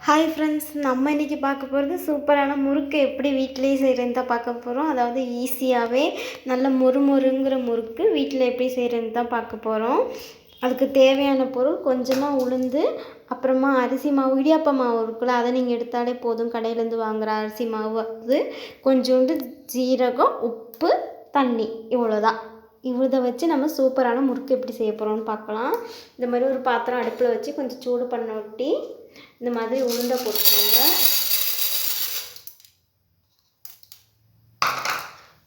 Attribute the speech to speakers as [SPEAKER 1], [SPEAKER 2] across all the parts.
[SPEAKER 1] Hi friends, நம்ம இன்றைக்கி பார்க்க போகிறது சூப்பரான முறுக்கு எப்படி வீட்டிலேயே செய்கிறதுன்னு தான் பார்க்க போகிறோம். அதாவது ஈஸியாகவே நல்ல மொறுங்கிற முறுக்கு வீட்டில் எப்படி செய்கிறதுன்னு தான் பார்க்க போகிறோம். அதுக்கு தேவையான பொருள் கொஞ்சமாக உளுந்து, அப்புறமா அரிசி மாவு, இடியாப்ப மாவு இருக்குல்ல, அதை நீங்கள் எடுத்தாலே போதும். கடையிலேருந்து வாங்குகிற அரிசி மாவு அது, கொஞ்சோண்டு ஜீரகம், உப்பு, தண்ணி, இவ்வளோதான். இதை வச்சு நம்ம சூப்பரான முறுக்கு எப்படி செய்ய போகிறோம்னு பார்க்கலாம். இந்த மாதிரி ஒரு பாத்திரம் அடுப்பில் வச்சு கொஞ்சம் சூடு பண்ண ஒட்டி இந்த மாதிரி உருண்டை போட்டுக்கோங்க.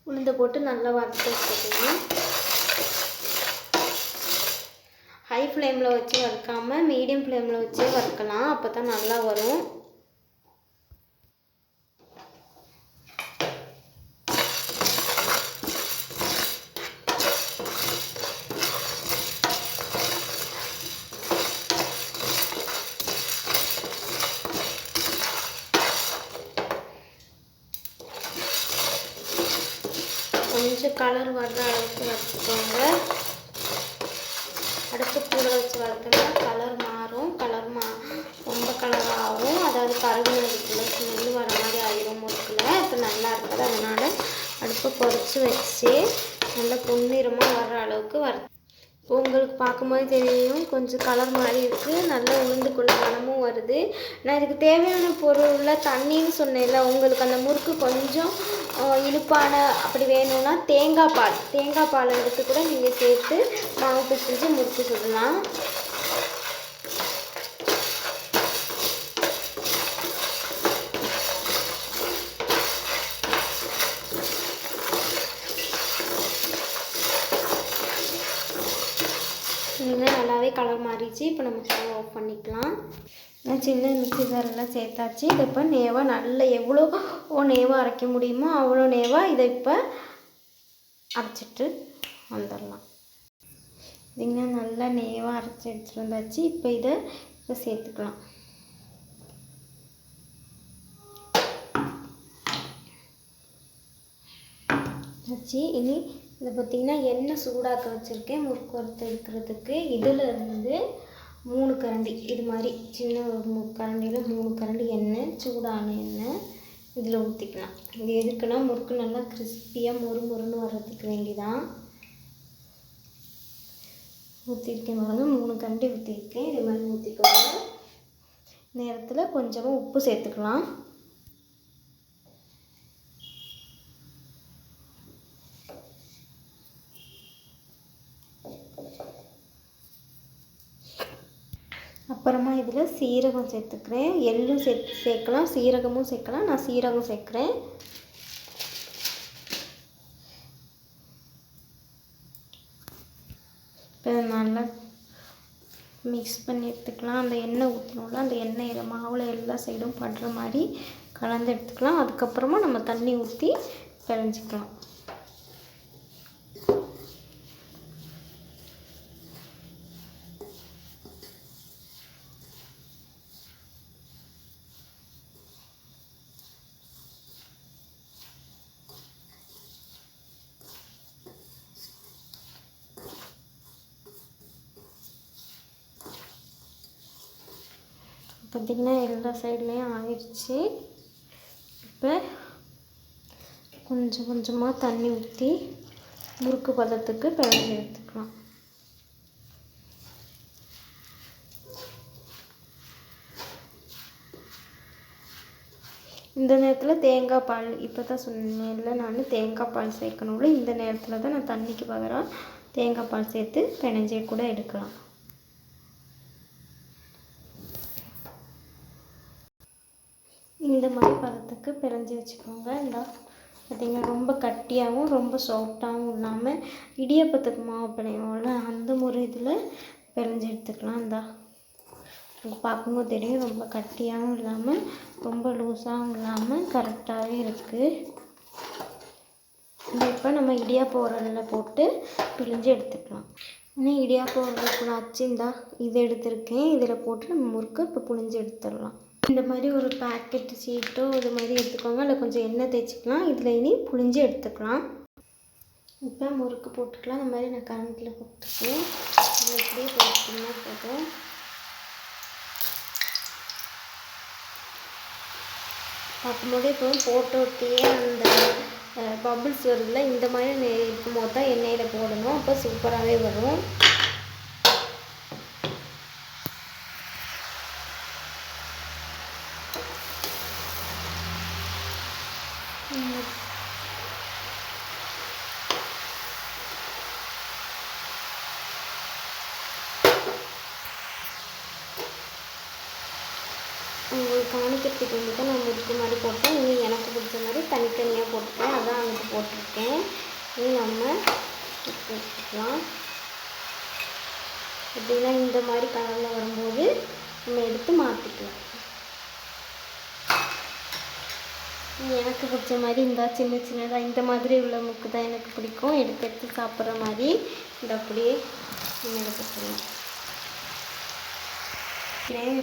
[SPEAKER 1] உளுந்தை போட்டு நல்லா வறுத்து வச்சுக்கோங்க. ஹை ஃப்ளேமில் வச்சு வறுக்காமல் மீடியம் ஃப்ளேமில் வச்சே வறுக்கலாம், அப்போ தான் நல்லா வரும். கொஞ்சம் கலர் வர்ற அளவுக்கு வறுத்துக்கோங்க. அடுப்பு கூட வச்சு வறுத்தோம்னா கலர் மாறும். ரொம்ப கலர் ஆகும். அதாவது கருகுனதுக்குள்ள ஸ்மெல் வர மாதிரி ஆயிரும் முறுக்கில். இப்போ நல்லா இருக்காது. அதனால் அடுப்பை குறைச்சி வச்சு நல்லா பொன்னிறமாக வர்ற அளவுக்கு வறுத்து, உங்களுக்கு பார்க்கும்போது தெரியும் கொஞ்சம் கலர் மாதிரி இருக்குது. நல்லா உளுந்துக்குள்ள மனமும் வருது. நான் இதுக்கு தேவையான பொருளில் தண்ணின்னு சொன்னேன்ல, உங்களுக்கு அந்த முறுக்கு கொஞ்சம் இனிப்பான அப்படி வேணும்னா தேங்காய் பால் எடுத்து கூட நீங்கள் சேர்த்து மாவு பிசைஞ்சு முறுக்கு சுடலாம். நல்லாவே கலர் மாறிடுச்சு. இப்போ நம்ம ஸ்டவ் ஆஃப் பண்ணிக்கலாம். சின்ன மிக்ஸி ஜாரெல்லாம் சேர்த்தாச்சு. இதை இப்போ நேவாக நல்லா எவ்வளோ நேவாக அரைக்க முடியுமோ அவ்வளோ நேவாக இதை இப்போ அரைச்சிட்டு வந்துடலாம். இதுங்க நல்லா நேவாக அரைச்சி எடுத்துகிட்டு வந்தாச்சு. இப்போ இதை சேர்த்துக்கலாம். வச்சு இனி இதை பார்த்திங்கன்னா எண்ணெய் சூடாக்க வச்சுருக்கேன் முறுக்கு வறுத்து எடுக்கிறதுக்கு. இதில் இருந்து 3 கரண்டி, இது மாதிரி சின்ன ஒரு கரண்டியில் 3 கரண்டி எண்ணெய், சூடான எண்ணெய் இதில் ஊற்றிக்கலாம். இது எதுக்குன்னா முறுக்கு நல்லா கிறிஸ்பியாக மொறுன்னு வர்றதுக்கு வேண்டிதான் ஊற்றிருக்கேன். பாருங்க, 3 கரண்டி ஊற்றிருக்கேன். இது மாதிரி ஊற்றிக்கோங்க. நேரத்தில் கொஞ்சமாக உப்பு சேர்த்துக்கலாம். அப்புறமா இதில் சீரகம் சேர்த்துக்கிறேன். எள்ளும் சேர்க்கலாம், சீரகமும் சேர்க்கலாம். நான் சீரகம் சேர்க்குறேன். இப்போ நல்லா மிக்ஸ் பண்ணி எடுத்துக்கலாம். அந்த எண்ணெய் ஊற்றணும்ல, அந்த எண்ணெய் மாவில் எல்லா சைடும் படுற மாதிரி கலந்து எடுத்துக்கலாம். அதுக்கப்புறமா நம்ம தண்ணி ஊற்றி பிணைஞ்சிக்கலாம். பார்த்திங்கன்னா எல்லா சைட்லேயும் ஆயிடுச்சு. இப்போ கொஞ்சமாக தண்ணி ஊற்றி முறுக்கு பதத்துக்கு பிணைஞ்சு எடுத்துக்கலாம். இந்த நேரத்தில் தேங்காய் பால், இப்போ தான் சொன்னேன்ல நான் தேங்காய் பால் சேர்க்கணும்ல, இந்த நேரத்தில் தான் நான் தண்ணிக்கு பகரம் தேங்காய் பால் சேர்த்து பிணைஞ்சே கூட எடுக்கலாம். இந்த மாதிரி பதத்துக்கு பிணைஞ்சி வச்சுக்கோங்க. இந்த பார்த்திங்கன்னா ரொம்ப கட்டியாகவும் ரொம்ப சாஃப்டாகவும் இல்லாமல் இடியாப்பத்துக்கு மாவு பிணையோம்ல அந்த முறை இதில் பிணைஞ்சி எடுத்துக்கலாம். உங்களுக்கு பார்க்கும்போது தெரியும், ரொம்ப கட்டியாகவும் இல்லாமல் ரொம்ப லூஸாகவும் இல்லாமல் கரெக்டாகவே இருக்குது. இப்போ நம்ம இடியாப்ப உரலில் போட்டு பிழிஞ்சு எடுத்துக்கலாம். இன்னும் இடியாப்ப உரலுக்குள்ள அச்சிந்தா இது எடுத்துருக்கேன். இதில் போட்டு நம்ம முறுக்கு இப்போ புழிஞ்சு எடுத்துடலாம். இந்த மாதிரி ஒரு பேக்கெட் சீட்டோ இது மாதிரி எடுத்துக்கோங்க. அதில் கொஞ்சம் எண்ணெய் தேய்ச்சிக்கலாம். இதில் இனி புழிஞ்சு எடுத்துக்கலாம். இப்போ முறுக்கு போட்டுக்கலாம். இந்த மாதிரி நான் கரண்டில் போட்டுருக்கேன். இதில் எப்படியே போட்டுக்கிட்டோம்னா போதும். பார்க்கும்போது இப்போ போட்டு ஒட்டியே அந்த பபுள்ஸ் வருதுல, இந்த மாதிரி இருக்கும்போது தான் எண்ணெயில் போடணும். அப்போ சூப்பராகவே வரும். உங்களுக்கு காணிக்கிறதுக்கு வந்து தான் நான் முறுக்கு மாதிரி போட்டேன். இன்னும் எனக்கு பிடிச்ச மாதிரி தனித்தனியாக போட்டுக்கிறேன். அதான் அங்கே போட்டிருக்கேன். இனி நம்ம வச்சுக்கலாம். எப்படின்னா இந்த மாதிரி கலரில் வரும்போது நம்ம எடுத்து மாற்றிக்கலாம். எனக்கு பிடிச்ச மாதிரி இந்த சின்ன சின்னதாக இந்த மாதிரி உள்ள முறுக்கு தான் எனக்கு பிடிக்கும். எடுத்து எடுத்து சாப்பிட்ற மாதிரி இந்த அப்படியே எடுத்துக்கலாம்.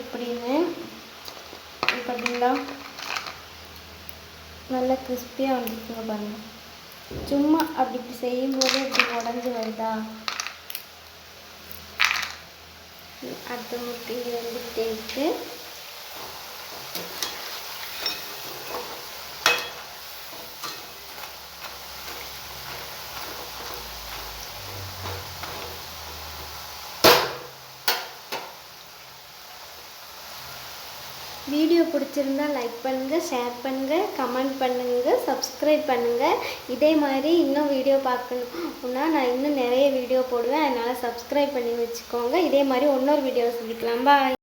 [SPEAKER 1] எப்படின்னு பார்த்தீங்களா, நல்லா கிறிஸ்பியாக வந்துருக்குங்க பாருங்கள். சும்மா அப்படி செய்யும்போது அப்படி உடஞ்சி வருதா. அடுத்த முட்டை வந்துகிட்டே இருக்கு. வீடியோ பிடிச்சிருந்தா லைக் பண்ணுங்கள், ஷேர் பண்ணுங்கள், கமெண்ட் பண்ணுங்கள், சப்ஸ்கிரைப் பண்ணுங்கள். இதே மாதிரி இன்னும் வீடியோ பார்க்கணுன்னா நான் இன்னும் நிறைய வீடியோ போடுவேன். அதனால் சப்ஸ்கிரைப் பண்ணி வச்சுக்கோங்க. இதே மாதிரி இன்னொரு வீடியோ சந்திக்கலாம். பாய்.